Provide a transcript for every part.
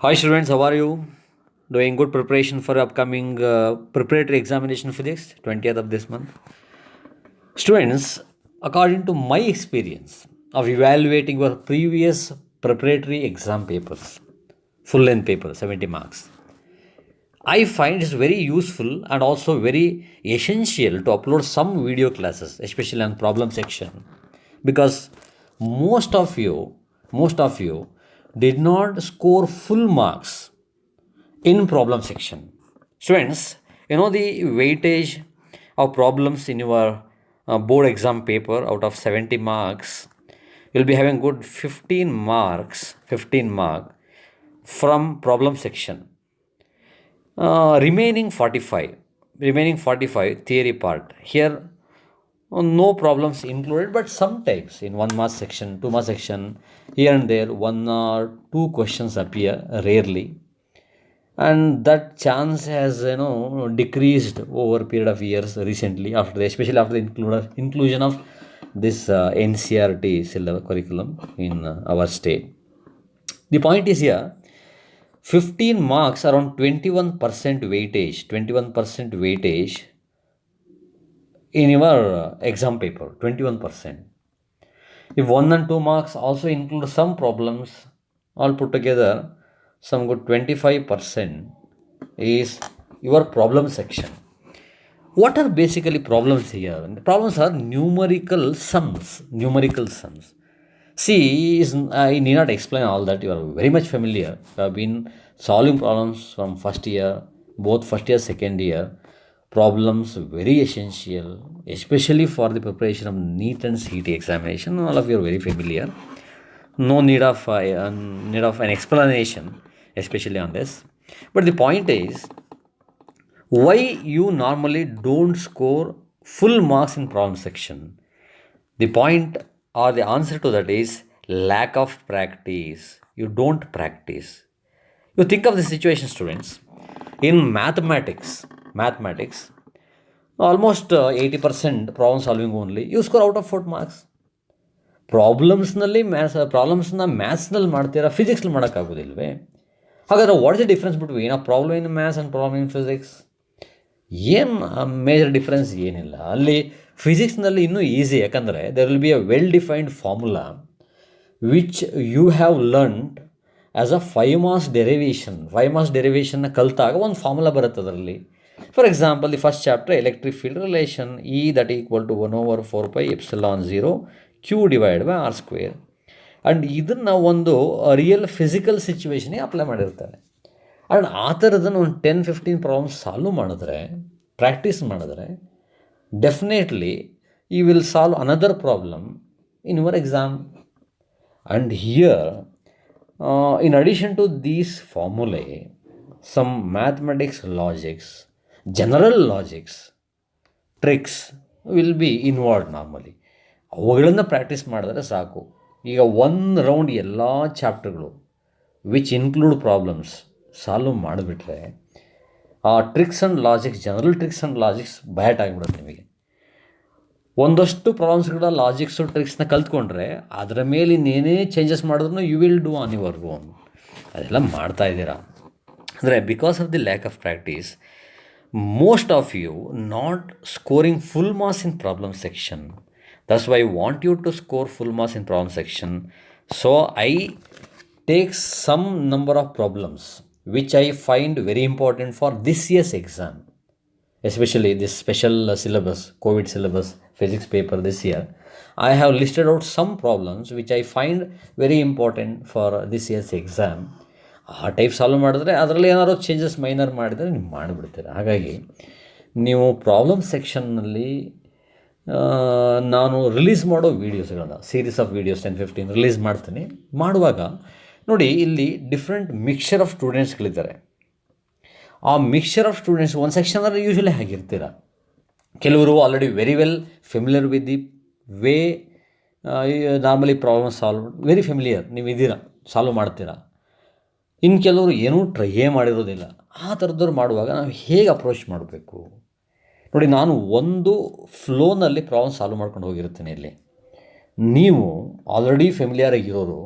Hi students, how are you? Doing good preparation for upcoming preparatory examination physics, 20th of this month. Students, according to my experience of evaluating your previous preparatory exam papers, full length paper, 70 marks, I find it's very useful and also very essential to upload some video classes, especially on problem section, because most of you, most of you did not score full marks in problem section. Students, you know the weightage of problems in your board exam paper out of 70 marks, you'll be having good 15 marks, 15 mark from problem section. Remaining 45 theory part. Here, no problems included, but sometimes in one mark section, two mark section, here and there, one or two questions appear rarely, and that chance has decreased over a period of years recently, especially after the inclusion of this NCRT syllabus curriculum in our state. The point is here, 15 marks, around 21% weightage in your exam paper, 21%. If 1 and 2 marks also include some problems, all put together, some good 25% is your problem section. What are basically problems here? The problems are numerical sums. Numerical sums. See, I need not explain all that. You are very much familiar. You have been solving problems from first year, both first year, second year. Problems very essential, especially for the preparation of NEET and CET examination. All of you are very familiar. No need of an explanation, especially on this. But the point is, why you normally don't score full marks in problem section? The point or the answer to that is lack of practice. You don't practice. You think of the situation, students. In mathematics, almost 80% problem solving only. You score out of 4 marks. ಪ್ರಾಬ್ಲಮ್ಸ್ನ ಮ್ಯಾಥ್ಸ್ನಲ್ಲಿ ಮಾಡ್ತೀರಾ, ಫಿಸಿಕ್ಸ್ನಲ್ಲಿ ಮಾಡೋಕ್ಕಾಗೋದಿಲ್ವೇ? ಹಾಗಾದರೆ what is the difference between a problem in maths and problem in physics? ಏನು major difference ಏನಿಲ್ಲ. ಅಲ್ಲಿ ಫಿಸಿಕ್ಸ್ನಲ್ಲಿ ಇನ್ನೂ easy, ಯಾಕಂದರೆ there will be a well defined formula which you have learned as a 5 marks ಡೆರಿವೇಷನ್ನ ಕಲಿತಾಗ ಒಂದು ಫಾರ್ಮುಲಾ ಬರುತ್ತೆ ಅದರಲ್ಲಿ. For example, the first chapter electric field relation, E that equal to 1/4πε0 Q divide by R square. And ಇದನ್ನು ಒಂದು real physical ಸಿಚುವೇಶನ್ಗೆ apply ಮಾಡಿರ್ತಾರೆ. And ಆ ಥರದನ್ನು ಒಂದು 10-15 ಪ್ರಾಬ್ಲಮ್ಸ್ ಸಾಲ್ವ್ ಮಾಡಿದ್ರೆ, ಪ್ರಾಕ್ಟೀಸ್ ಮಾಡಿದ್ರೆ, definitely you will solve another problem in your exam. And here, in addition to these formulae, some mathematics logics, general logics, tricks will be involved normally. ಅವುಗಳನ್ನು practice ಮಾಡಿದ್ರೆ ಸಾಕು. ಈಗ ಒಂದು ರೌಂಡ್ ಎಲ್ಲ ಚಾಪ್ಟರ್ಗಳು which include problems solve ಮಾಡಿಬಿಟ್ರೆ, ಆ tricks and logics, general tricks and logics ಬ್ಯಾಟ್ ಆಗಿಬಿಡುತ್ತೆ ನಿಮಗೆ. ಒಂದಷ್ಟು ಪ್ರಾಬ್ಲಮ್ಸ್ಗಳ ಲಾಜಿಕ್ಸು ಟ್ರಿಕ್ಸ್ನ ಕಲ್ತ್ಕೊಂಡ್ರೆ ಅದರ ಮೇಲೆ ಇನ್ನೇನೇ ಚೇಂಜಸ್ ಮಾಡಿದ್ರು you will do on your own. ಅದೆಲ್ಲ ಮಾಡ್ತಾ ಇದ್ದೀರಾ ಅಂದರೆ because of the lack of practice, most of you not scoring full marks in problem section. That's why I want you to score full marks in problem section. So I take some number of problems which I find very important for this year's exam, especially this special syllabus, COVID syllabus, physics paper this year. I have listed out some problems which I find very important for this year's exam. ಆ type solve ಮಾಡಿದ್ರೆ ಅದರಲ್ಲಿ ಏನಾದ್ರು changes minor ಮಾಡಿದರೆ ನೀವು ಮಾಡಿಬಿಡ್ತೀರ. ಹಾಗಾಗಿ ನೀವು problem ಸೆಕ್ಷನ್ನಲ್ಲಿ ನಾನು release ಮಾಡೋ ವೀಡಿಯೋಸ್ಗಳನ್ನ, ಸೀರೀಸ್ ಆಫ್ ವೀಡಿಯೋಸ್ 10-15 ರಿಲೀಸ್ ಮಾಡ್ತೀನಿ. ಮಾಡುವಾಗ ನೋಡಿ, ಇಲ್ಲಿ ಡಿಫ್ರೆಂಟ್ ಮಿಕ್ಸ್ಚರ್ ಆಫ್ ಸ್ಟೂಡೆಂಟ್ಸ್ಗಳಿದ್ದಾರೆ. ಆ ಮಿಕ್ಸ್ಚರ್ ಆಫ್ ಸ್ಟೂಡೆಂಟ್ಸ್ ಒಂದು ಸೆಕ್ಷನಲ್ಲಿ ಯೂಶ್ವಲಿ ಆಗಿರ್ತೀರ. ಕೆಲವರು already very well familiar with the way normally problem solve, very familiar ನೀವು ಇದ್ದೀರಾ, ಸಾಲ್ವ್ ಮಾಡ್ತೀರಾ. ಇನ್ನು ಕೆಲವರು ಏನೂ ಟ್ರೈಯೇ ಮಾಡಿರೋದಿಲ್ಲ. ಆ ಥರದವ್ರು ಮಾಡುವಾಗ ನಾವು ಹೇಗೆ ಅಪ್ರೋಚ್ ಮಾಡಬೇಕು ನೋಡಿ. ನಾನು ಒಂದು ಫ್ಲೋನಲ್ಲಿ ಪ್ರಾಬ್ಲಮ್ ಸಾಲ್ವ್ ಮಾಡ್ಕೊಂಡು ಹೋಗಿರ್ತೀನಿ. ಇಲ್ಲಿ ನೀವು ಆಲ್ರೆಡಿ ಫೆಮಿಲಿಯರ್ ಆಗಿರೋರು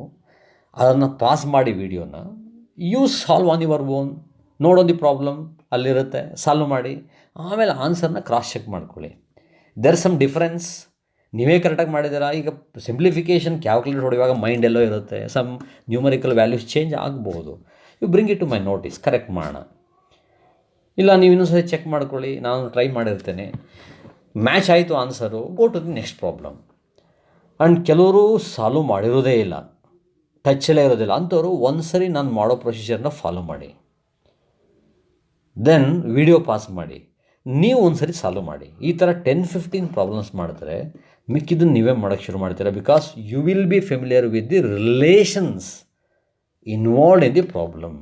ಅದನ್ನು ಪಾಸ್ ಮಾಡಿ ವಿಡಿಯೋನ use solve on your own. ನೋಡೋ ದಿ ಪ್ರಾಬ್ಲಮ್ ಅಲ್ಲಿರುತ್ತೆ, ಸಾಲ್ವ್ ಮಾಡಿ, ಆಮೇಲೆ ಆನ್ಸರ್ನ ಕ್ರಾಸ್ ಚೆಕ್ ಮಾಡ್ಕೊಳ್ಳಿ. ದೇರ್ ಸಮ್ ಡಿಫರೆನ್ಸ್, ನೀವೇ ಕರೆಕ್ಟಾಗಿ ಮಾಡಿದ್ದೀರಾ. ಈಗ ಸಿಂಪ್ಲಿಫಿಕೇಷನ್ ಕ್ಯಾಲ್ಕುಲೇಟ್ ಹೊಡೆಯುವಾಗ ಮೈಂಡ್ ಎಲ್ಲೋ ಇರುತ್ತೆ, ಸಮ್ ನ್ಯೂಮರಿಕಲ್ ವ್ಯಾಲ್ಯೂಸ್ ಚೇಂಜ್ ಆಗ್ಬೋದು. You bring it to my notice, correct ಮಾಡೋಣ. ಇಲ್ಲ ನೀವು ಇನ್ನೊಂದು ಸರಿ ಚೆಕ್ ಮಾಡ್ಕೊಳ್ಳಿ, ನಾನು ಟ್ರೈ ಮಾಡಿರ್ತೇನೆ, ಮ್ಯಾಚ್ ಆಯಿತು answer, go to the next problem. And ಕೆಲವರು ಸಾಲ್ವ್ ಮಾಡಿರೋದೇ ಇಲ್ಲ, ಟಚ್ಚಲ್ಲೇ ಇರೋದಿಲ್ಲ, ಅಂಥವ್ರು ಒಂದು ಸರಿ ನಾನು ಮಾಡೋ ಪ್ರೊಸೀಜರ್ನ ಫಾಲೋ ಮಾಡಿ, ದೆನ್ ವಿಡಿಯೋ ಪಾಸ್ ಮಾಡಿ, ನೀವು ಒಂದು ಸರಿ ಸಾಲ್ವ್ ಮಾಡಿ. ಈ ಥರ 10-15 ಪ್ರಾಬ್ಲಮ್ಸ್ ಮಾಡ್ತಾರೆ, ಮಿಕ್ಕಿದ್ದನ್ನು ನೀವೇ ಮಾಡೋಕ್ಕೆ ಶುರು ಮಾಡ್ತೀರಾ. Because you will be familiar with the relations involved in the problem.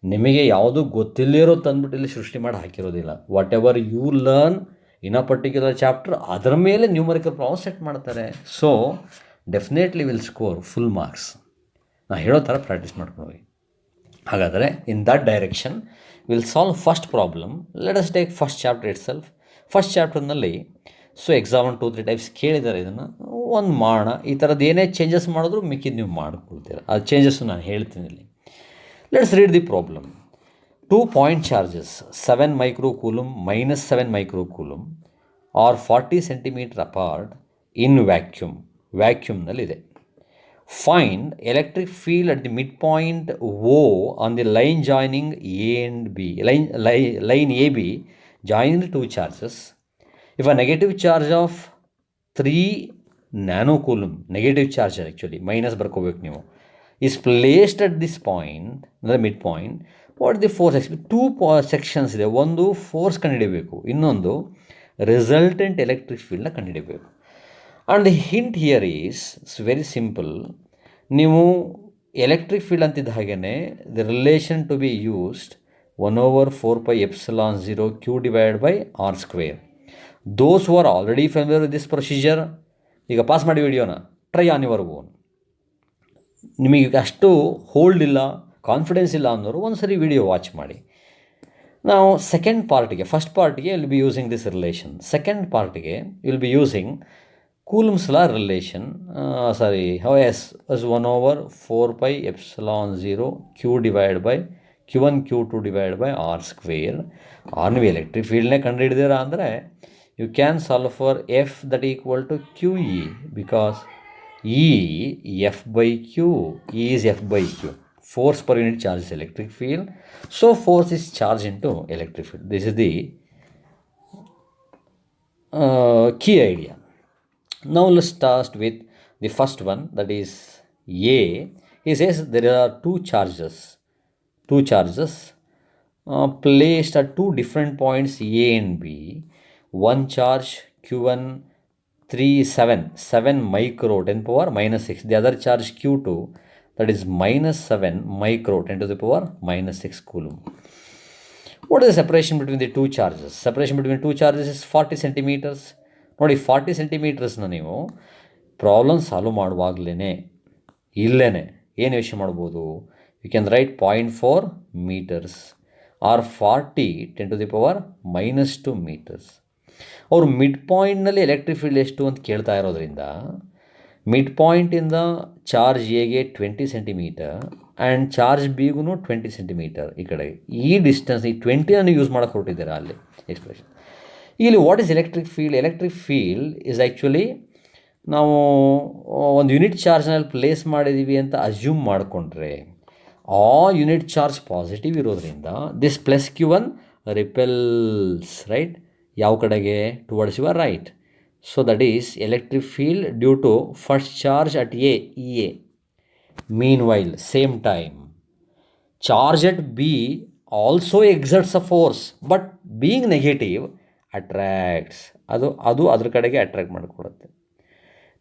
ನಿಮಗೆ ಯಾವುದು ಗೊತ್ತಿಲ್ಲದಿರೋ ತಂದುಬಿಟ್ಟು ಇಲ್ಲಿ ಸೃಷ್ಟಿ ಮಾಡಿ ಹಾಕಿರೋದಿಲ್ಲ. Whatever you learn in a particular chapter, ಅದರ ಮೇಲೆ ನ್ಯೂಮರಿಕಲ್ ಪ್ರಾಬ್ಲಮ್ ಸೆಟ್ ಮಾಡ್ತಾರೆ. So definitely will score full marks. ನಾನು ಹೇಳೋ ಥರ ಪ್ರಾಕ್ಟೀಸ್ ಮಾಡ್ಕೊಂಡು ಹೋಗಿ. ಹಾಗಾದರೆ in that direction will solve first problem. Let us take first chapter itself. ಫಸ್ಟ್ ಚಾಪ್ಟರ್ನಲ್ಲಿ ಸೊ ಎಕ್ಸಾಮ್ 2-3 ಟೈಪ್ಸ್ ಕೇಳಿದ್ದಾರೆ, ಇದನ್ನು ಒಂದು ಮಾಡೋಣ. ಈ ಥರದ್ದು ಏನೇ ಚೇಂಜಸ್ ಮಾಡಿದ್ರು ಮಿಕ್ಕಿದ್ದು ನೀವು ಮಾಡ್ಕೊಳ್ತೀರ. ಆ ಚೇಂಜಸ್ಸು ನಾನು ಹೇಳ್ತೀನಿ ಇಲ್ಲಿ. Let's read the problem. 2 point charges 7 microcoulomb -7 microcoulomb are 40 centimetre apart in ವ್ಯಾಕ್ಯೂಮ್ನಲ್ಲಿದೆ. Find electric field at the midpoint O on the line joining A and B. Line AB joining the two charges. If a negative charge of 3 nanocoulomb, negative charge actually, minus ಬರ್ಕೋಬೇಕು ನೀವು, is placed at this point, the midpoint, what is the force? 2 sections ಇದೆ. ಒಂದು force ಕಂಡುಹಿಡಿಯಬೇಕು, ಇನ್ನೊಂದು resultant electric ಫೀಲ್ಡ್ನ ಕಂಡುಹಿಡಿಯಬೇಕು. And the hint here is very simple. ನೀವು electric field ಅಂತಿದ್ದ ಹಾಗೇ the relation to be used 1/4πε0 Q / R². Those who are already familiar with this procedure, ಈಗ ಪಾಸ್ ಮಾಡಿ ವಿಡಿಯೋನ, ಟ್ರೈ ಆನ್ ಯುವರ್ ಓನ್. ನಿಮಗೆ ಅಷ್ಟು ಹೋಲ್ಡ್ ಇಲ್ಲ, ಕಾನ್ಫಿಡೆನ್ಸ್ ಇಲ್ಲ ಅನ್ನೋರು ಒಂದು ಸರಿ ವಿಡಿಯೋ ವಾಚ್ ಮಾಡಿ. ನಾವು ಸೆಕೆಂಡ್ ಪಾರ್ಟಿಗೆ, ಫಸ್ಟ್ ಪಾರ್ಟಿಗೆ will be using this relation. Second ಪಾರ್ಟಿಗೆ will be using Coulomb's law relation, as 1/4πε0 Q / Q1 Q2 / R². ನೀವು ಎಲೆಕ್ಟ್ರಿಕ್ ಫೀಲ್ಡ್ನೇ ಕಂಡುಹಿಡಿದಿರ ಅಂದರೆ you can solve for F that equal to QE, because F/Q, E is F/Q. Force per unit charge is electric field, so force is charge into electric field. This is the key idea. Now let's start with the first one, that is A. He says there are two charges placed at two different points A and B. One charge Q1 7 micro 10⁻⁻6. The other charge Q2, that is -7 micro 10⁻⁻6 coulomb. What is the separation between the two charges? Separation between two charges is 40 centimeters. ನೋಡಿ, 40 ಸೆಂಟಿಮೀಟರ್ಸ್ನ ನೀವು problem solve ಮಾಡುವಾಗಲೇ ಇಲ್ಲೇ ಏನು ಯೋಚನೆ ಮಾಡ್ಬೋದು? You can write 0.4 meters or 40 10⁻⁻2 meters. ಅವರು mid ಪಾಯಿಂಟ್ನಲ್ಲಿ electric field ಎಷ್ಟು ಅಂತ ಕೇಳ್ತಾ ಇರೋದ್ರಿಂದ ಮಿಡ್ ಪಾಯಿಂಟಿಂದ ಚಾರ್ಜ್ ಎಗೆ 20 ಸೆಂಟಿಮೀಟರ್ ಆ್ಯಂಡ್ ಚಾರ್ಜ್ ಬಿಗೂ 20 ಸೆಂಟಿಮೀಟರ್. ಈ ಕಡೆ ಈ ಡಿಸ್ಟೆನ್ಸ್, ಈ 20 ಯೂಸ್ ಮಾಡೋಕ್ಕೆ ಹೊರಟಿದ್ದೀರಾ ಅಲ್ಲಿ ಎಕ್ಸ್ಪ್ರೆಷನ್. ಇಲ್ಲಿ what is electric field? Electric field is actually ನಾವು ಒಂದು ಯೂನಿಟ್ ಚಾರ್ಜ್ನಲ್ಲಿ ಪ್ಲೇಸ್ ಮಾಡಿದ್ದೀವಿ ಅಂತ ಅಸ್ಯೂಮ್ ಮಾಡಿಕೊಂಡ್ರೆ ಆ ಯೂನಿಟ್ ಚಾರ್ಜ್ ಪಾಸಿಟಿವ್ ಇರೋದ್ರಿಂದ this plus Q1 repels, right, ಯಾವ ಕಡೆಗೆ? Towards your right. So that is electric field due to first charge at A, EA. Meanwhile, same time, charge at B also exerts a force, but being negative attracts, ಅದು ಅದ್ರ ಕಡೆಗೆ attract ಮಾಡಿಕೊಡುತ್ತೆ.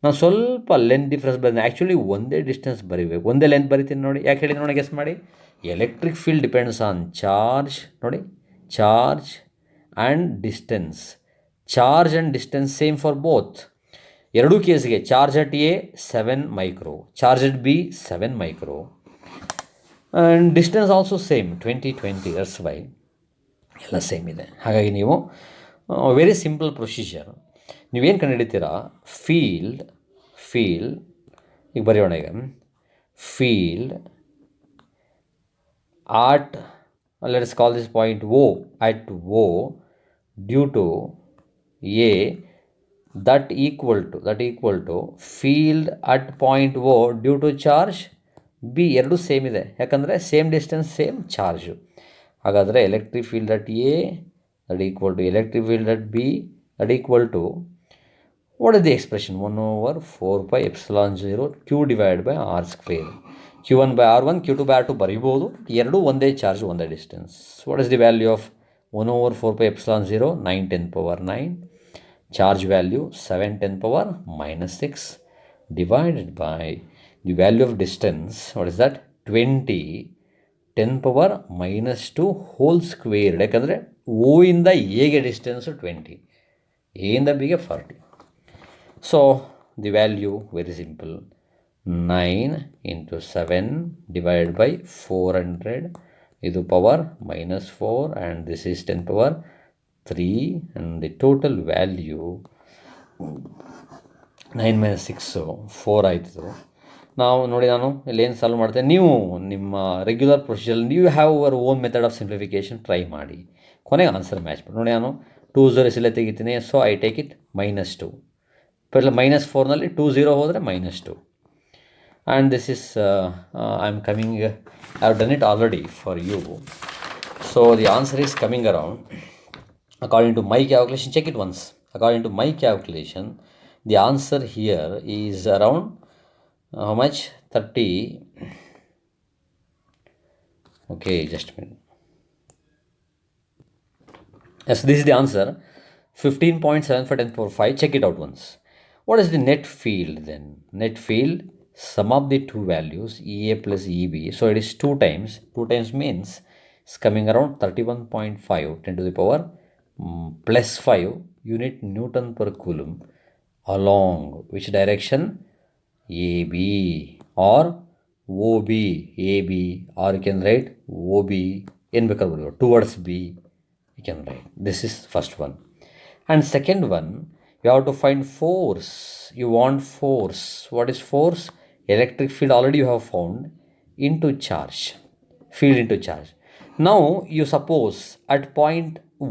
ನಾವು ಸ್ವಲ್ಪ length difference ಬಂದ, actually ಒಂದೇ distance ಬರೀಬೇಕು, ಒಂದೇ ಲೆಂತ್ ಬರಿತೀನಿ ನೋಡಿ. ಯಾಕೆ ಹೇಳಿ ನೋಡಿ, ಗೆಸ್ ಮಾಡಿ. Electric field depends on charge, ನೋಡಿ, charge and distance. Charge and distance same for both. ಎರಡೂ ಕೇಸ್ಗೆ charge at A 7 micro, charge at B 7 micro, and distance also same 20 that's why ಎಲ್ಲ ಸೇಮ್ ಇದೆ. ಹಾಗಾಗಿ ನೀವು ವೆರಿ ಸಿಂಪಲ್ ಪ್ರೊಸೀಜರ್. ನೀವೇನು ಕಂಡುಹಿಡಿತೀರಾ? Field ಈಗ ಬರೆಯೋಣ. ಈಗ field at, let us call this point O, at O, due to A, that equal to field at point O due to charge B. ಎರಡು same ಇದೆ, ಯಾಕಂದರೆ ಸೇಮ್ ಡಿಸ್ಟೆನ್ಸ್ ಸೇಮ್ ಚಾರ್ಜು. ಹಾಗಾದರೆ electric field at A that equal to electric field at B that equal to, what is the expression, 1/4πε0 Q divide by R square. Q1 by R1, Q2 by R2 ಬರೀಬೋದು, ಎರಡೂ ಒಂದೇ charge ಒಂದೇ distance. What is the value of 1/4πε0? 9 × 10⁻9. Charge value 7 × 10⁻6 divided by the value of distance, what is that, 20 10⁻2 whole squared. ಯಾಕಂದರೆ O ಇಂದ ಎಗೆ distance 20, A ಇಂದ ಬಿಗೆ 40. So the value very simple, 9 × 7 divided by 400, ಇದು power -4 and this is 10⁻3 and the total value 9 - 6 4 ಆಯಿತು. ನಾವು ನೋಡಿ, ನಾನು ಇಲ್ಲೇನು ಸಾಲ್ವ್ ಮಾಡ್ತೇನೆ, ನೀವು ನಿಮ್ಮ ರೆಗ್ಯುಲರ್ ಪ್ರೊಸೀಜರ್ ನೀವು have your own method of simplification try ಮಾಡಿ, ಕೊನೆಗೆ ಆನ್ಸರ್ ಮ್ಯಾಚ್ ಮಾಡಿ. ನೋಡಿ, ನಾನು 2 0 ಇಲ್ಲೇ ತೆಗಿತೀನಿ, ಸೊ ಐ ಟೇಕ್ ಇಟ್ -2. ಪೆಲ್ಲ -4ನಲ್ಲಿ 2 0 ಹೋದರೆ -2. And this is I am coming, I have done it already for you. So the answer is coming around, according to my calculation, check it once. According to my calculation, the answer here is around how much? 30. Okay, just a minute. Yes, this is the answer, 15.7 for 10 power 5. Check it out once. What is the net field then? Net field, sum of the two values, EA plus EB. So it is 2 times. 2 times means it's coming around 31.5 10 to the power plus 5 unit Newton per coulomb along which direction? AB or OB. AB, or you can write OB in towards B, you can write. This is first one. And second one, you have to find force. You want force. What is force? Electric field already you have found, into charge, field into charge. Now you suppose at point O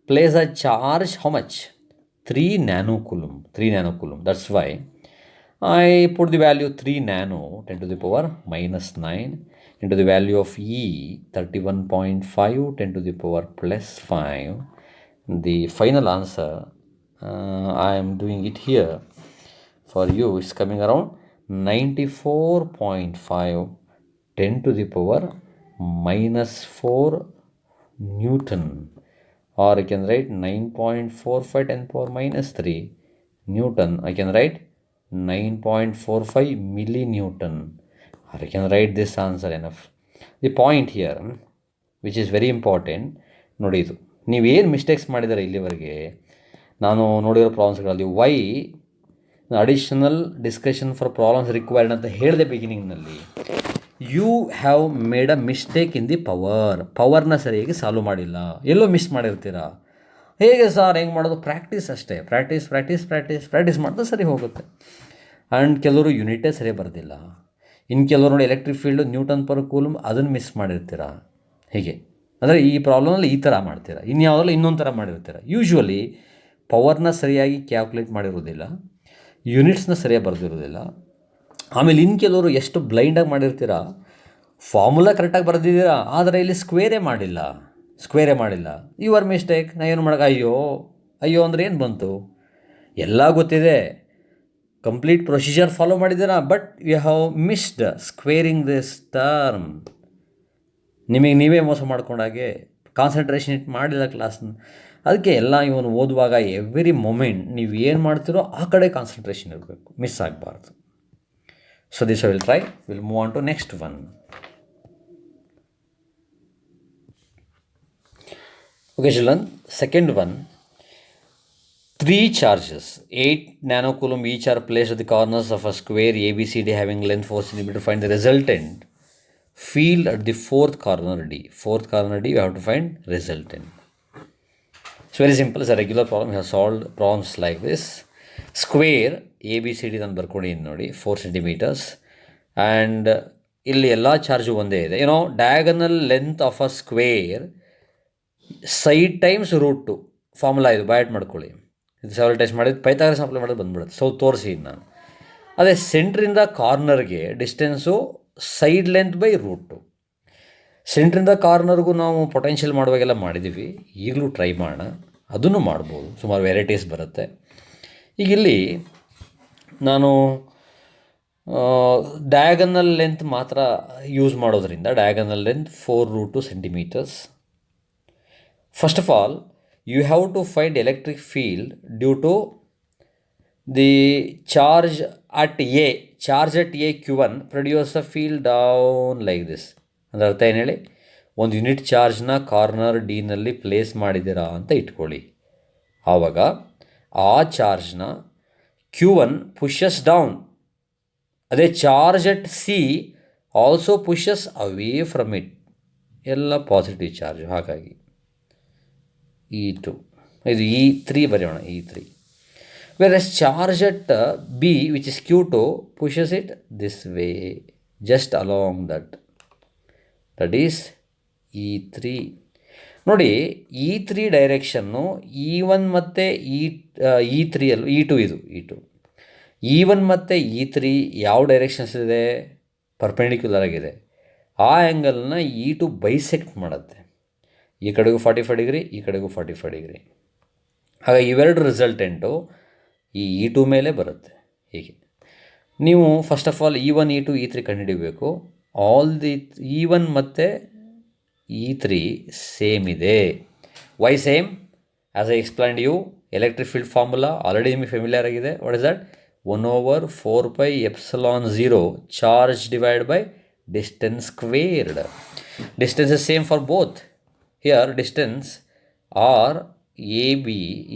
place a charge, how much? 3 nanocoulomb. 3 nanocoulomb. That's why I put the value 3 nano 10 to the power -9 into the value of E 31.5 10 to the power plus 5. The final answer, I am doing it here for you, is coming around 94.5 10 to the power -4 Newton, or I can write 9.45 10 power -3 Newton. I can write 9.45 millinewton, or I can write this answer enough. The point here which is very important, ನೋಡಿ, ಇದು ನೀವೇನು mistakes ಮಾಡಿದ್ದಾರೆ ಇಲ್ಲಿವರೆಗೆ ನಾನು ನೋಡಿರೋ ಪ್ರಾಬ್ಲಮ್ಸ್ಗಳಲ್ಲಿ, why additional discussion for problems required ಅಂತ ಹೇಳಿದೆ ಬಿಗಿನಿಂಗ್ನಲ್ಲಿ. You have made a mistake in the ಪವರ್ನ ಸರಿಯಾಗಿ ಸಾಲ್ವ್ ಮಾಡಿಲ್ಲ, ಎಲ್ಲೋ ಮಿಸ್ ಮಾಡಿರ್ತೀರ. ಹೇಗೆ ಸರ್, ಹೆಂಗೆ ಮಾಡೋದು? ಪ್ರಾಕ್ಟೀಸ್ ಅಷ್ಟೇ, ಪ್ರಾಕ್ಟೀಸ್ ಮಾಡಿದ್ರೆ ಸರಿ ಹೋಗುತ್ತೆ. ಆ್ಯಂಡ್ ಕೆಲವರು ಯೂನಿಟೇ ಸರಿ ಬರೋದಿಲ್ಲ, ಇನ್ನು ಕೆಲವರು ನೋಡಿ electric field Newton per coulomb ಅದನ್ನು ಮಿಸ್ ಮಾಡಿರ್ತೀರ. ಹೀಗೆ ಅಂದರೆ ಈ ಪ್ರಾಬ್ಲಮಲ್ಲಿ ಈ ಥರ ಮಾಡ್ತೀರಾ, ಇನ್ಯಾವುದಲ್ಲ ಇನ್ನೊಂದು ಥರ ಮಾಡಿರ್ತೀರ. ಯೂಶ್ವಲಿ ಪವರ್ನ ಸರಿಯಾಗಿ ಕ್ಯಾಲ್ಕುಲೇಟ್ ಮಾಡಿರೋದಿಲ್ಲ, ಯೂನಿಟ್ಸ್ನ ಸರಿಯಾಗಿ ಬರೆದಿರೋದಿಲ್ಲ. ಆಮೇಲೆ ಇನ್ನು ಕೆಲವರು ಎಷ್ಟು ಬ್ಲೈಂಡಾಗಿ ಮಾಡಿರ್ತೀರ, ಫಾರ್ಮುಲಾ ಕರೆಕ್ಟಾಗಿ ಬರೆದಿದ್ದೀರಾ, ಆದರೆ ಇಲ್ಲಿ ಸ್ಕ್ವೇರೇ ಮಾಡಿಲ್ಲ. Your mistake. ನಾ ಏನು ಮಾಡೋಕೆ, ಅಯ್ಯೋ ಅಂದರೆ ಏನು ಬಂತು? ಎಲ್ಲ ಗೊತ್ತಿದೆ, ಕಂಪ್ಲೀಟ್ ಪ್ರೊಸೀಜರ್ ಫಾಲೋ ಮಾಡಿದ್ದೀರಾ, but you have missed squaring this term. ನಿಮಗೆ ನೀವೇ ಮೋಸ ಮಾಡ್ಕೊಂಡಾಗೆ, ಕಾನ್ಸಂಟ್ರೇಷನ್ ಇಟ್ಟು ಮಾಡಿಲ್ಲ ಕ್ಲಾಸ್ನ. ಅದಕ್ಕೆ ಎಲ್ಲ ಇವನು ಓದುವಾಗ ಎವ್ರಿ ಮೊಮೆಂಟ್ ನೀವು ಏನು ಮಾಡ್ತೀರೋ ಆ ಕಡೆ ಕಾನ್ಸಂಟ್ರೇಷನ್ ಇರಬೇಕು, ಮಿಸ್ ಆಗಬಾರ್ದು. So this I will try. Will move on to next one. Okay, children, second one, 3 charges, 8 nanocoulomb each are placed at the corners of a square ABCD having length 4 cm. To find the resultant field at the fourth corner D. Fourth corner D, you have to find resultant. It's very simple. It's a regular problem. We have solved problems like this. Square ABCD ನಾನು ಬರ್ಕೊಂಡಿದ್ದೀನಿ ನೋಡಿ, 4 centimeters, and ಇಲ್ಲಿ ಎಲ್ಲ charge ಒಂದೇ ಇದೆ. Diagonal length of a square side times root 2 formula ಇದು, by heart ಮಾಡ್ಕೊಳ್ಳಿ. ಇದು several test ಮಾಡಿದ್ದು ಪೈಥಾಗರಸ್ ಅಪ್ಲೈ ಮಾಡೋದು ಬಂದ್ಬಿಡುತ್ತೆ. ಸೊ ತೋರಿಸಿ ನಾನು. ಅದೇ ಸೆಂಟ್ರಿಂದ ಕಾರ್ನರ್ಗೆ distance side length by root 2. ಸೆಂಟ್ರಿಂದ ಕಾರ್ನರ್ಗೂ ನಾವು ಪೊಟೆನ್ಷಿಯಲ್ ಮಾಡುವಾಗೆಲ್ಲ ಮಾಡಿದ್ದೀವಿ, ಈಗಲೂ ಟ್ರೈ ಮಾಡೋಣ. ಅದನ್ನು ಮಾಡ್ಬೋದು, ಸುಮಾರು ವೆರೈಟೀಸ್ ಬರುತ್ತೆ. ಈಗ ಇಲ್ಲಿ ನಾನು ಡಯಾಗನಲ್ ಲೆಂತ್ ಮಾತ್ರ ಯೂಸ್ ಮಾಡೋದ್ರಿಂದ diagonal length 4√2 centimetres. First of all you have to find electric field due to the charge at A. Charge at A Q1 produce a field down like this. ಅಂದರೆ ಅರ್ಥ ಏನು ಹೇಳಿ, ಒಂದು unit ಚಾರ್ಜ್ನ corner ಡಿನಲ್ಲಿ place ಮಾಡಿದ್ದೀರಾ ಅಂತ ಇಟ್ಕೊಳ್ಳಿ. ಆವಾಗ ಆ ಚಾರ್ಜ್ನ Q1 ಪುಷಸ್ ಡೌನ್. ಅದೇ charge at C also pushes away from it. ಎಲ್ಲ ಪಾಸಿಟಿವ್ ಚಾರ್ಜ್. ಹಾಗಾಗಿ E2, ಇದು E3 ಬರೆಯೋಣ, E3. Whereas charge at B, which is Q2, pushes it this way, just along that. That is E3. ನೋಡಿ, E3 direction E1 ಮತ್ತು E3 ಅಲ್ಲೂ E2 ಇದು E2. E1 ಮತ್ತು E3 ಯಾವ ಡೈರೆಕ್ಷನ್ಸ್ ಇದೆ? ಪರ್ಪೆಂಡಿಕ್ಯುಲರ್ ಆಗಿದೆ. ಆ ಆ್ಯಂಗಲ್ನ E2 ಬೈಸೆಕ್ಟ್ ಮಾಡುತ್ತೆ. ಈ ಕಡೆಗೂ 45 ಡಿಗ್ರಿ, ಈ ಕಡೆಗೂ 45 ಡಿಗ್ರಿ. ಹಾಗಾಗಿ ಇವೆರಡು ರಿಸಲ್ಟೆಂಟು ಈ E2 ಮೇಲೆ ಬರುತ್ತೆ. ಹೀಗೆ ನೀವು first of all E1, E2, E3 ಕಂಡುಹಿಡಿಬೇಕು. ಆಲ್ ದಿ E1 ಮತ್ತು E3 ಸೇಮ್ ಇದೆ. Why same? As I explained you, electric field formula already ನಿಮಗೆ ಫೆಮಿಲಿಯರ್ ಆಗಿದೆ. What is that? 1/4πε0 charge divide by distance squared. Distance is same for both. Here distance are AB,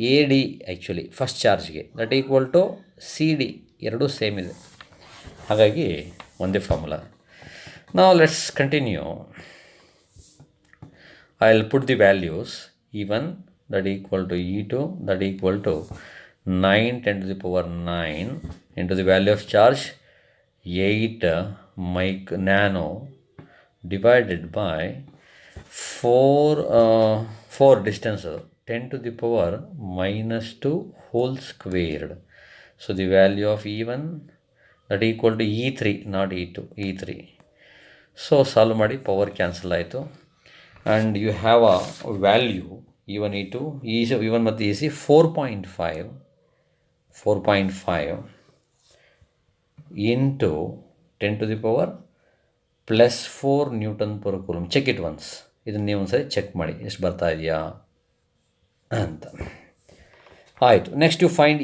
AD actually first ಚಾರ್ಜ್ಗೆ, that equal to CD. ಎರಡೂ same ಇದೆ, ಹಾಗಾಗಿ ಒಂದೇ formula. ನಾವು let's continue. I will put the values. E1 that equal to E2 that equal to 9 10⁹ into the value of charge 8 nano divided by 4 distance 10⁻² whole squared. So the value of E1 that equal to E3, not E2, E3. So solve ಮಾಡಿ, power cancel ಆಯಿತು. And you have a value E1, E2, E1 ಮತ್ತು EC 4.5 into 10⁻+4 N/Coulomb. Check it once. ಇದನ್ನು ನೀವು ಒಂದು ಸರಿ check ಮಾಡಿ ಎಷ್ಟು ಬರ್ತಾ ಇದೆಯಾ ಅಂತ. ಆಯಿತು. ನೆಕ್ಸ್ಟ್ ಯು ಫೈಂಡ್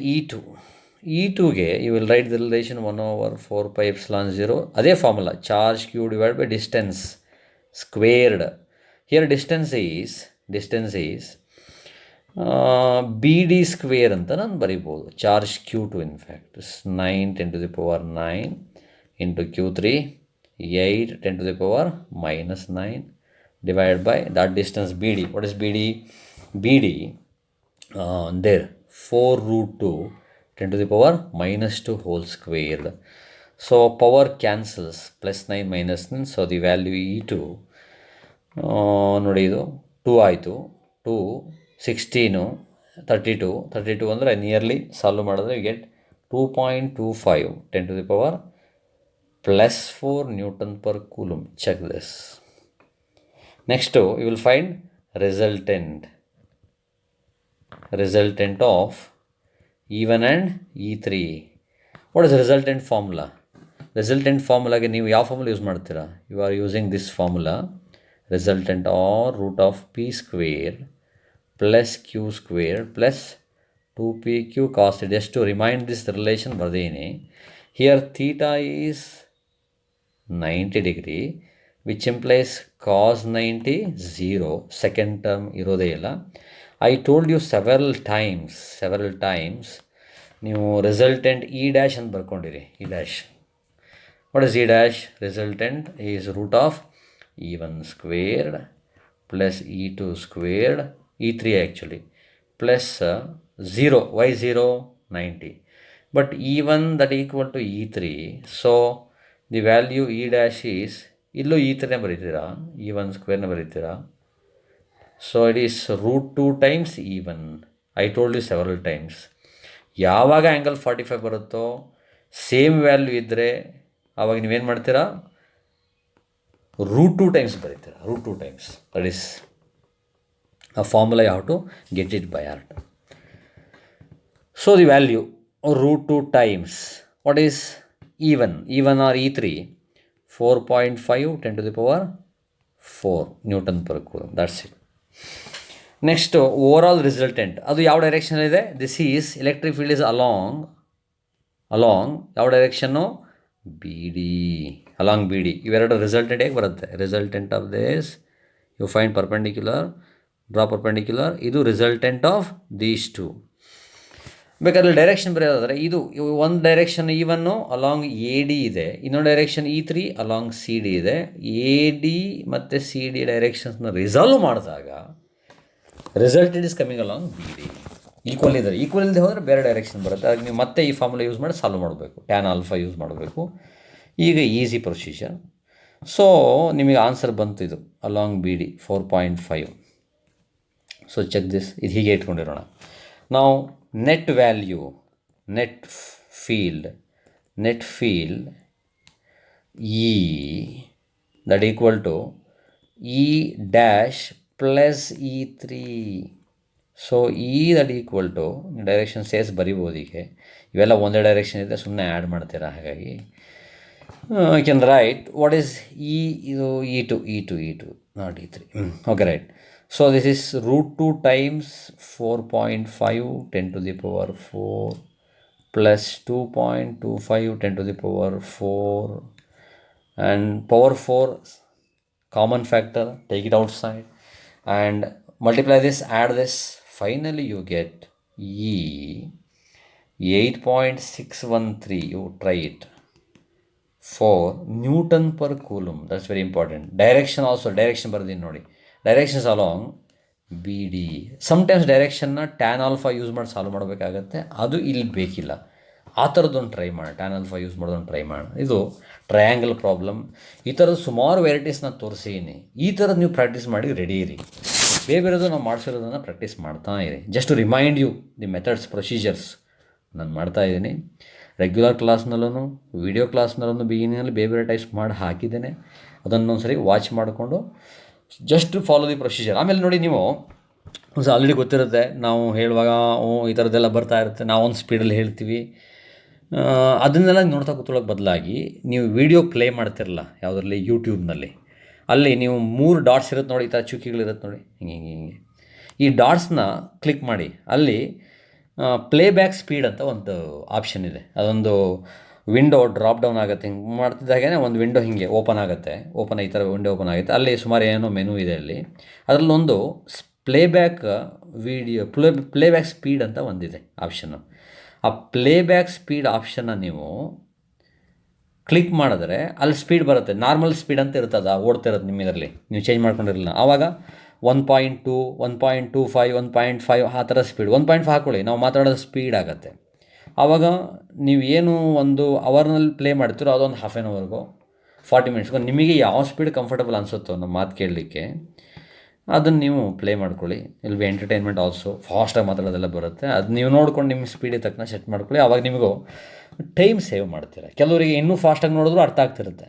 E2ಗೆ you will write the relation 1/4πε0. ಅದೇ formula, charge Q divide by distance squared. Here distance is BD square ಅಂತ ನಾನು ಬರಿಬೋದು. Charge Q2 in fact 9 10⁻9 into Q3 8 10⁻⁻9 divided by that distance BD. What is BD? BD there 4√2 10⁻⁻2 whole squared. So power cancels, +9 -9. So the value E2 ನೋಡಿ, ಇದು 2 ಆಯಿತು. 2 16 32 ಅಂದರೆ nearly solve ಮಾಡಿದ್ರೆ you get 2.25 10⁻+4 N/Coulomb. Check this. Next you will find resultant of E1 and E3. What is resultant formula? Resultant formulaಗೆ ನೀವು ಯಾವ formula use ಮಾಡ್ತೀರಾ? You are using this formula, resultant or √(p² + q² + 2pq cos θ. Just to remind this relation ಬರ್ದೇನೆ. Here theta is 90 degree, which implies cos 90 0. Second term ಇರೋದೇ ಇಲ್ಲ. I told you several times ನೀವು resultant E' ಅಂತ ಬರ್ಕೊಂಡಿರಿ. E'. What is E'? Resultant is √(E1² + E2², E3 actually, plus 0. Why 0? 90. But E1 that equal to E3. So the value E dash is, ಇಲ್ಲೂ ಈ ಥರನೇ ಬರೀತೀರಾ, E1 ಸ್ಕ್ವೇರ್ನ ಬರೀತೀರಾ. So it is √2 times E1. I told you several times. ಯಾವಾಗ angle 45 ಬರುತ್ತೋ same value ಇದ್ದರೆ ಆವಾಗ ನೀವೇನು ಮಾಡ್ತೀರಾ, √2 ಟೈಮ್ಸ್ ಬರೀತೀರಾ, √2 times. That is a formula you have to get it by heart. So the value √2 times what is E1 or E3, 4.5 10 to the power 4 Newton per coulomb. That's it. Next, overall resultant, ಅದು ಯಾವ direction ಇದೆ? This is electric field is along ಯಾವ direction? B D, along B D. ಇವೆರಡು resultant ಹೇಗೆ ಬರುತ್ತೆ? Resultant of this you find perpendicular, draw perpendicular, ಇದು resultant of these two. ಬೇಕಾದ್ರೆ direction ಬರೆಯೋದಾದರೆ ಇದು ಒಂದು direction E1 along A D ಇದೆ, ಇನ್ನೊಂದು direction E3 along C D ಇದೆ. ಎ ಡಿ ಮತ್ತು ಸಿ ಡಿ ಡೈರೆಕ್ಷನ್ಸ್ನ ರಿಸಾಲ್ವ್ ಮಾಡಿದಾಗ resultant is coming along B D. Equal ಇಲ್ಲದೆ ಹೋದರೆ ಬೇರೆ ಡೈರೆಕ್ಷನ್ ಬರುತ್ತೆ. ಅದಕ್ಕೆ ನೀವು ಮತ್ತೆ ಈ ಫಾರ್ಮುಲಾ ಯೂಸ್ ಮಾಡಿ ಸಾಲ್ವ್ ಮಾಡಬೇಕು, ಟ್ಯಾನ್ ಆಲ್ಫಾ ಯೂಸ್ ಮಾಡಬೇಕು. ಈಗ ಈಸಿ ಪ್ರೊಸೀಜರ್. ಸೊ ನಿಮಗೆ ಆನ್ಸರ್ ಬಂತು, ಇದು along B D 4.5. So check this, ಇದು ಹೀಗೆ ಇಟ್ಕೊಂಡಿರೋಣ ನಾವು. Net value, net field E that equal to E dash plus E3. So E that equal to, direction says ಬರಿಬೋದು. ಈಗ ಇವೆಲ್ಲ ಒಂದೇ ಡೈರೆಕ್ಷನ್ ಇದೆ, ಸುಮ್ಮನೆ ಆ್ಯಡ್ ಮಾಡ್ತೀರಾ. ಹಾಗಾಗಿ you can write what is E, ಇದು E2 not E3. Okay, right. So this is √2 times 4.5 10 to the power 4 plus 2.25 10 to the power 4 and power 4 common factor, take it outside and multiply this, add this, finally you get E 8.613. you try it, for Newton per coulomb. That's very important. Direction also, direction ಬರ್ತೀನಿ ನೋಡಿ, directions along B D. Sometimes ಡೈರೆಕ್ಷನ್ನ tan alpha use ಮಾಡಿ solve ಮಾಡಬೇಕಾಗತ್ತೆ, ಅದು ಇಲ್ಲಿ ಬೇಕಿಲ್ಲ. ಆ ಥರದ್ದೊಂದು ಟ್ರೈ ಮಾಡಿ, ಟ್ಯಾನ್ ಆಲ್ಫಾ ಯೂಸ್ ಮಾಡೋದೊಂದು ಟ್ರೈ ಮಾಡಿ. ಇದು ಟ್ರಯಾಂಗಲ್ ಪ್ರಾಬ್ಲಮ್. ಈ ಥರದ ಸುಮಾರು ವೆರೈಟೀಸ್ನ ತೋರಿಸಿದ್ದೀನಿ. ಈ ಥರದ್ದು ನೀವು ಪ್ರಾಕ್ಟೀಸ್ ಮಾಡಿ ರೆಡಿ ಇರಿ. ಬೇರೆದು ನಾವು ಮಾಡಿಸಿರೋದನ್ನು ಪ್ರಾಕ್ಟೀಸ್ ಮಾಡ್ತಾ ಇರಿ. Just to remind you the methods, procedures ನಾನು ಮಾಡ್ತಾಯಿದ್ದೀನಿ. ರೆಗ್ಯುಲರ್ ಕ್ಲಾಸ್ನಲ್ಲೂ ವಿಡಿಯೋ ಕ್ಲಾಸ್ನಲ್ಲೂ ಬಿಗಿನಿಂಗಲ್ಲಿ ಬೇರೆ ಟೈಪ್ಸ್ ಮಾಡಿ ಹಾಕಿದ್ದೇನೆ. ಅದನ್ನೊಂದು ಸರಿ ವಾಚ್ ಮಾಡಿಕೊಂಡು ಜಸ್ಟ್ ಫಾಲೋ ದಿ ಪ್ರೊಸೀಜರ್. ಆಮೇಲೆ ನೋಡಿ, ನೀವು ಆಲ್ರೆಡಿ ಗೊತ್ತಿರುತ್ತೆ, ನಾವು ಹೇಳುವಾಗ ಈ ಥರದ್ದೆಲ್ಲ ಬರ್ತಾ ಇರುತ್ತೆ, ನಾವೊಂದು ಸ್ಪೀಡಲ್ಲಿ ಹೇಳ್ತೀವಿ. ಅದನ್ನೆಲ್ಲ ನೋಡ್ತಾ ಕೂತ್ಕೊಳ್ಳೋಕೆ ಬದಲಾಗಿ ನೀವು ವಿಡಿಯೋ ಪ್ಲೇ ಮಾಡ್ತಿರಲ್ಲ ಯಾವುದರಲ್ಲಿ, ಯೂಟ್ಯೂಬ್ನಲ್ಲಿ, ಅಲ್ಲಿ ನೀವು 3 ಡಾಟ್ಸ್ ಇರುತ್ತೆ ನೋಡಿ, ಈ ಥರ ಚುಕ್ಕಿಗಳಿರುತ್ತೆ ನೋಡಿ, ಹಿಂಗೆ ಈ ಡಾಟ್ಸ್ನ ಕ್ಲಿಕ್ ಮಾಡಿ. ಅಲ್ಲಿ ಪ್ಲೇಬ್ಯಾಕ್ ಸ್ಪೀಡ್ ಅಂತ ಒಂದು ಆಪ್ಷನ್ ಇದೆ. ಅದೊಂದು ವಿಂಡೋ ಡ್ರಾಪ್ ಡೌನ್ ಆಗುತ್ತೆ. ಹಿಂಗೆ ಮಾಡ್ತಿದ್ದಾಗೇ ಒಂದು ವಿಂಡೋ ಹಿಂಗೆ ಓಪನ್ ಆಗುತ್ತೆ, ಈ ಥರ ವಿಂಡೋ ಓಪನ್ ಆಗುತ್ತೆ. ಅಲ್ಲಿ ಸುಮಾರು ಏನೋ ಮೆನು ಇದೆ. ಅದರಲ್ಲೊಂದು ಪ್ಲೇಬ್ಯಾಕ್ ಪ್ಲೇಬ್ಯಾಕ್ ಸ್ಪೀಡ್ ಅಂತ ಒಂದಿದೆ ಆಪ್ಷನ್ನು. ಆ ಪ್ಲೇಬ್ಯಾಕ್ ಸ್ಪೀಡ್ ಆಪ್ಷನ್ನ ನೀವು ಕ್ಲಿಕ್ ಮಾಡಿದ್ರೆ ಅಲ್ಲಿ ಸ್ಪೀಡ್ ಬರುತ್ತೆ. ನಾರ್ಮಲ್ ಸ್ಪೀಡ್ ಅಂತ ಇರ್ತದೆ, ಓಡ್ತಿರೋದು ನಿಮ್ಮ ಇದರಲ್ಲಿ, ನೀವು ಚೇಂಜ್ ಮಾಡ್ಕೊಂಡಿರಲಿಲ್ಲ. ಆವಾಗ 1.2, 1.25, 1.5 ಆ ಥರ ಸ್ಪೀಡ್. 1.5 ಹಾಕ್ಕೊಳ್ಳಿ, ನಾವು ಮಾತಾಡೋದು ಸ್ಪೀಡ್ ಆಗುತ್ತೆ. ಆವಾಗ ನೀವು ಏನು ಒಂದು ಅವರ್ನಲ್ಲಿ ಪ್ಲೇ ಮಾಡ್ತೀರೋ ಅದೊಂದು ಹಾಫ್ ಆನ್ ಅವರ್ಗೋ 40 ಮಿನಿಟ್ಸ್ಗೋ ನಿಮಗೆ ಯಾವ ಸ್ಪೀಡ್ ಕಂಫರ್ಟಬಲ್ ಅನಿಸುತ್ತೋ ನಮ್ಮ ಮಾತು ಕೇಳಲಿಕ್ಕೆ ಅದನ್ನು ನೀವು ಪ್ಲೇ ಮಾಡ್ಕೊಳ್ಳಿ. ಇಲ್ಲಿ ಬಿ ಎಂಟರ್ಟೈನ್ಮೆಂಟ್ ಆಲ್ಸೋ, ಫಾಸ್ಟಾಗಿ ಮಾತಾಡೋದೆಲ್ಲ ಬರುತ್ತೆ. ಅದು ನೀವು ನೋಡ್ಕೊಂಡು ನಿಮ್ಮ ಸ್ಪೀಡಿಗೆ ತಕ್ಕನ ಸೆಟ್ ಮಾಡ್ಕೊಳ್ಳಿ. ಆವಾಗ ನಿಮಗೂ ಟೈಮ್ ಸೇವ್ ಮಾಡ್ತೀರ. ಕೆಲವರಿಗೆ ಇನ್ನೂ ಫಾಸ್ಟಾಗಿ ನೋಡಿದ್ರು ಅರ್ಥ ಆಗ್ತಿರುತ್ತೆ,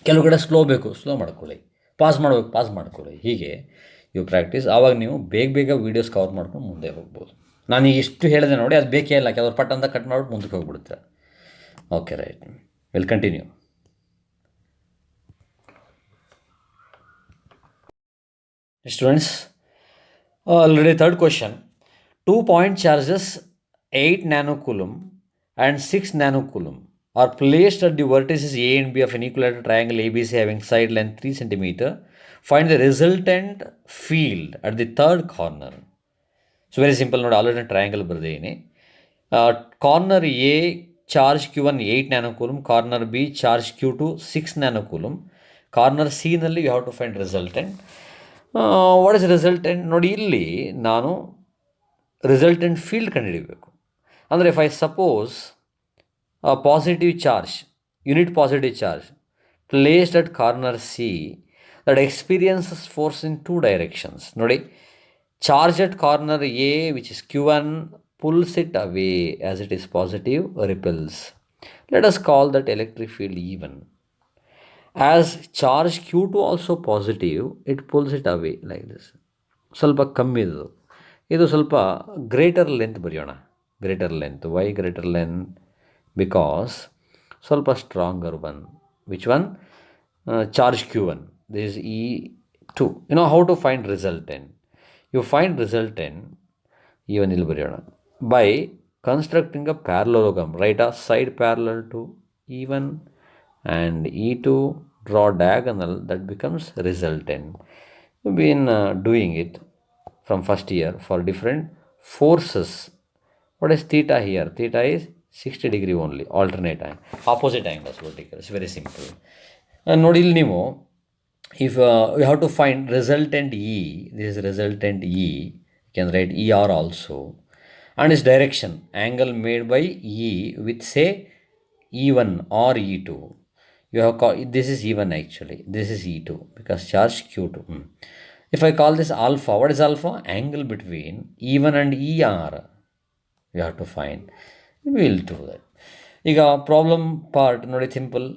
ಕೆಲವು ಕಡೆ ಸ್ಲೋ ಬೇಕು, ಸ್ಲೋ ಮಾಡ್ಕೊಳ್ಳಿ, ಪಾಸ್ ಮಾಡಬೇಕು, ಪಾಸ್ ಮಾಡ್ಕೊಳ್ಳಿ. ಹೀಗೆ ಇವು ಪ್ರಾಕ್ಟೀಸ್. ಆವಾಗ ನೀವು ಬೇಗ ವೀಡಿಯೋಸ್ ಕವರ್ ಮಾಡ್ಕೊಂಡು ಮುಂದೆ ಹೋಗ್ಬೋದು. ನಾನು ಇಷ್ಟು ಹೇಳಿದೆ ನೋಡಿ, ಅದು ಬೇಕೇ ಇಲ್ಲ. ಕೆಲವರು ಪಟ್ ಅಂತ ಕಟ್ ಮಾಡಿಬಿಟ್ಟು ಮುಂದಕ್ಕೆ ಹೋಗ್ಬಿಡುತ್ತೆ. Okay, right, will continue. Students, already third question. 2 point charges 8 nanocoulomb and 6 nanocoulomb are placed at the vertices A and B of an equilateral triangle ABC having side length 3 cm. Find the resultant field at the third corner. So very simple ನೋಡಿ, already triangle ಬರೆದಿದ್ದೀನಿ. Corner A charge Q1 8 nanocoulomb, corner B charge Q2 6 nanocoulomb. Corner ಸಿನಲ್ಲಿ you have to find resultant. What is resultant ನೋಡಿ, ಇಲ್ಲಿ ನಾನು resultant field ಕಂಡುಹಿಡಿಯಬೇಕು. ಅಂದರೆ if I suppose positive charge unit positive charge placed at corner C that experiences force in two directions. ನೋಡಿ, charge at corner A, which is Q1, pulls it away as it is positive, repels. Let us call that electric field E1. As charge Q2 also positive, it pulls it away like this. ಸ್ವಲ್ಪ ಕಮ್ಮಿ ಇದು ಸ್ವಲ್ಪ greater length ಬರೆಯೋಣ. Greater length, why greater length? Because ಸ್ವಲ್ಪ stronger one. Which one? charge Q1. This is E2. You know how to find resultant? You find resultant even ಇಲ್ಲಿ ಬರೆಯೋಣ by constructing a parallelogram. Write a side parallel to E1 and E2, draw diagonal, that becomes resultant. You've been doing it from first year for different forces. What is theta here? Theta is 60 degree only, alternate angle, opposite angles vertical. It's very simple. And ನೋಡಿ ಇಲ್ಲಿ ನೀವು, if you have to find resultant E, this is resultant E, you can write ER also, and its direction, angle made by E with say E1 or E2. You have called, this is E1 actually, this is E2 because charge Q2. If I call this alpha, what is alpha? Angle between E1 and ER. You have to find. We will do that. ಈಗ problem part ನೋಡಿ, simple.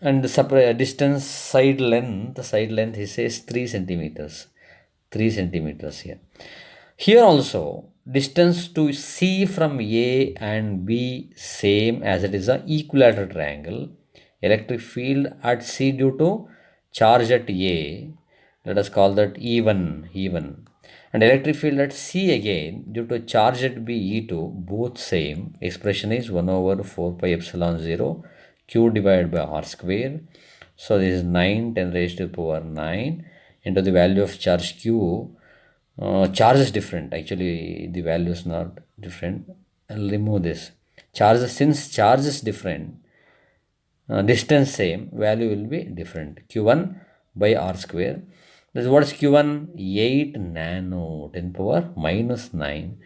And the distance, side length he says 3 centimeters. 3 centimeters here. Here also, distance to C from A and B same as it is a equilateral triangle. Electric field at C due to charge at A, let us call that E1. And electric field at C again due to charge at B, E2, both same. Expression is 1 over 4 pi epsilon 0 Q divided by R square. So this is 9 10 raised to the power 9 into the value of charge Q. Charge is different. Actually, the value is not different. I'll remove this. Since charge is different, distance same, value will be different. Q1 by R square. This is what is Q1? 8 nano 10 power minus 9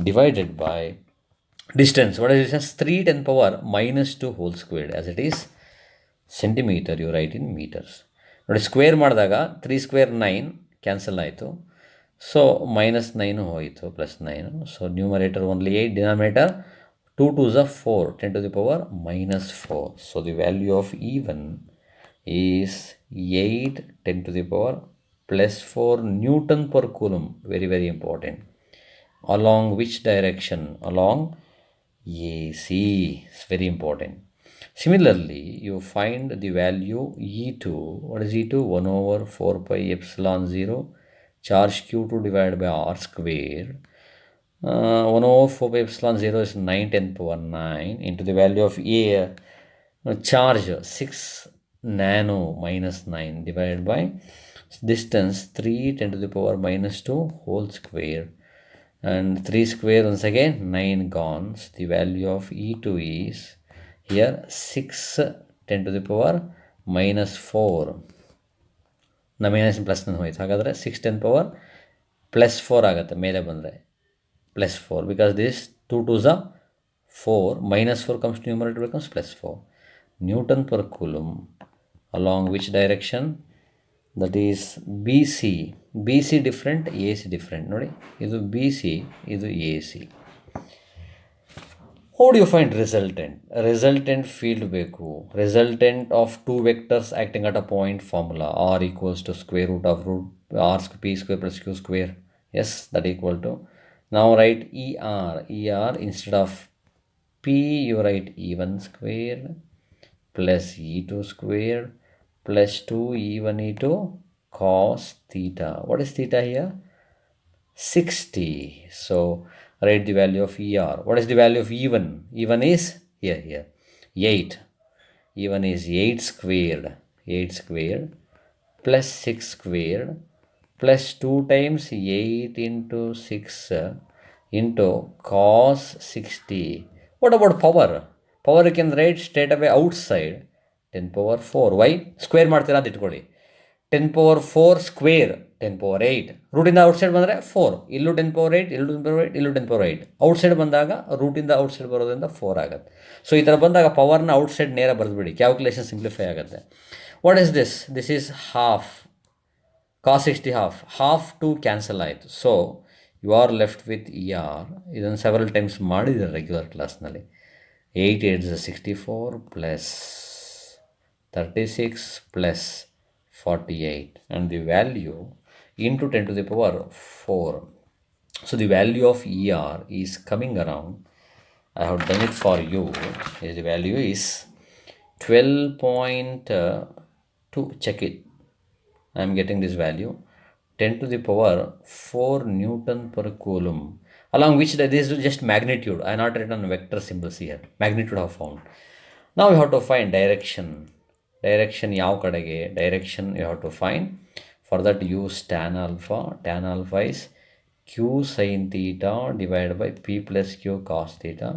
divided by distance. What is distance? 3 10 power minus 2 whole squared. As it is centimeter, you write in meters. ನೋಡಿ, square ಮಾಡಿದಾಗ 3 square 9 cancel ಆಯಿತು. So minus 9 ಹೋಯಿತು, plus 9. So numerator only 8, denominator 2 2s are 4, 10 to the power minus 4. So the value of E1 is 8 10 to the power plus 4 Newton per Coulomb. Very, very important. Along which direction? Along AC. It's very important. Similarly, you find the value E2. What is E2? 1 over 4 pi epsilon 0 charge Q2 divided by R square. 1 over 4 pi epsilon 0 is 9 10 power 9 into the value of A, charge 6 nano minus 9 divided by distance 3 10 to the power minus 2 whole square. And 3 square once again, 9 gone. The value of E2 is here 6 10 to the power minus 4. Now minus plus 9 ಹೋಯ್ತು. ಹಾಗಾದರೆ 6 10 power plus 4 ಆಗುತ್ತೆ ಮೇಲೆ ಬಂದರೆ, plus 4, because this 2 2s are 4, minus 4 comes to numerator, becomes plus 4. Newton per Coulomb. Along which direction? That is BC. BC different, AC different. ನೋಡಿ, ಇದು BC, ಇದು AC. How do you find resultant? Resultant field ಬೇಕು. Resultant of two vectors acting at a point, formula R equals to square root of root R P square plus Q square. Yes, that equal to. Now write ER. ER instead of P you write E1 square plus E2 square plus 2 E1 E2 cos theta. What is theta here? 60. So write the value of ER. What is the value of E1? E1 is here 8. E1 is 8 squared plus 6 squared plus 2 times 8 into 6 into cos 60. What about power? Power you can write straight away outside 10 power 4. Why? Square ಮಾಡ್ತೀರಾ ಅಂತ ಇಟ್ಕೊಳ್ಳಿ. 10 power 4 square 10^8. ರೂಟಿಂದ outside ಬಂದರೆ 4, ಇಲ್ಲೂ 10^8, ಇಲ್ಲೂ 10^8, ಇಲ್ಲೂ 10^8. Outside ಬಂದಾಗ ರೂಟಿಂದ outside ಬರೋದ್ರಿಂದ 4 ಆಗುತ್ತೆ. ಸೊ ಈ ಥರ ಬಂದಾಗ ಪವರ್ನ ಔಟ್ಸೈಡ್ ನೇರ ಬರೆದುಬಿಡಿ, ಕ್ಯಾಲ್ಕುಲೇಷನ್ ಸಿಂಪ್ಲಿಫೈ ಆಗುತ್ತೆ. What is this? This is half. cos 60 half two cancel ಆಯಿತು. So you are left with ಇದನ್ನು ಸೆವೆರಲ್ ಟೈಮ್ಸ್ ಮಾಡಿದ್ದಾರೆ ರೆಗ್ಯುಲರ್ ಕ್ಲಾಸ್ನಲ್ಲಿ. 8 8 64 plus 36 plus 48 and the value into 10 to the power 4. So the value of ER is coming around, I have done it for you, the value is 12.2. check it, I am getting this value 10 to the power 4 Newton per coulomb, along which this is just magnitude. I have not written vector symbols here, magnitude I have found. Now we have to find direction ಯಾವ ಕಡೆಗೆ direction you have to find. For that use tan alpha. Tan alpha is q sin theta divided by p plus q cos theta.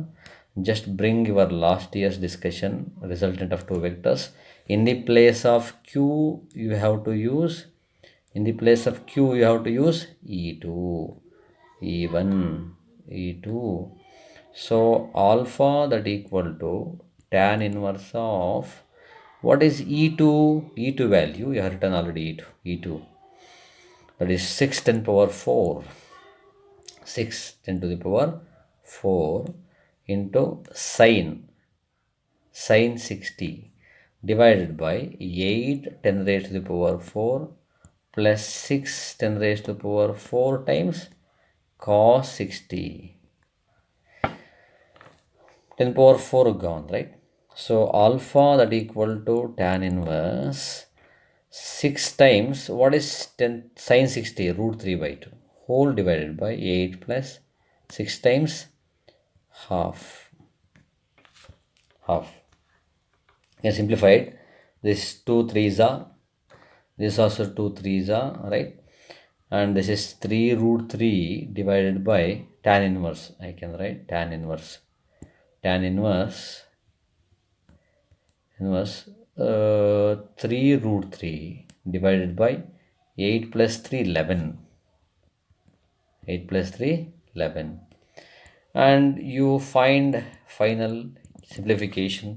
Just bring your last year's discussion resultant of two vectors. In the place of q you have to use E2, E1, E2. So alpha that equal to tan inverse of, what is E2? E2 value, you have written already E2. That is 6 10 power 4. 6 10 to the power 4 into sin 60 divided by 8 10 raised to the power 4 plus 6 10 raised to the power 4 times cos 60. 10 power 4 gone, right? So alpha that equal to tan inverse 6 times, what is 10 sin 60? Root 3 by 2 whole divided by 8 plus 6 times half. You can simplify it. This 2 3s are, this also 2 3s are, right? And this is 3 root 3 divided by tan inverse. I can write tan inverse 3 root 3 divided by 8 plus 3 11. 8 plus 3 11. And you find final simplification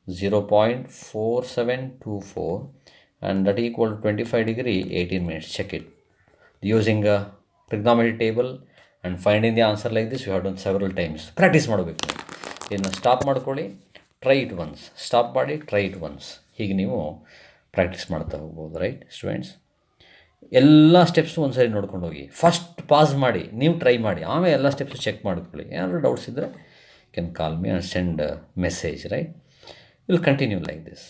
0.4724 and that equal to 25 degree 18 minutes. Check it using a trigonometry table and finding the answer like this. You have done several times. Practice ಮಾಡಬೇಕು. ಇದನ್ನು stop ಮಾಡ್ಕೊಳ್ಳಿ, try it once, stop ಮಾಡಿ try it once. ಹೀಗೆ ನೀವು practice ಮಾಡ್ತಾ ಹೋಗ್ಬೋದು. Right students, ಎಲ್ಲ steps ಒಂದು ಸರಿ ನೋಡ್ಕೊಂಡು ಹೋಗಿ. ಫಸ್ಟ್ ಪಾಸ್ ಮಾಡಿ ನೀವು ಟ್ರೈ ಮಾಡಿ, ಆಮೇಲೆ ಎಲ್ಲ ಸ್ಟೆಪ್ಸು ಚೆಕ್ ಮಾಡ್ಕೊಳ್ಳಿ. ಏನಾದರೂ ಡೌಟ್ಸ್ ಇದ್ದರೆ can call me and send message. Right, will continue like this.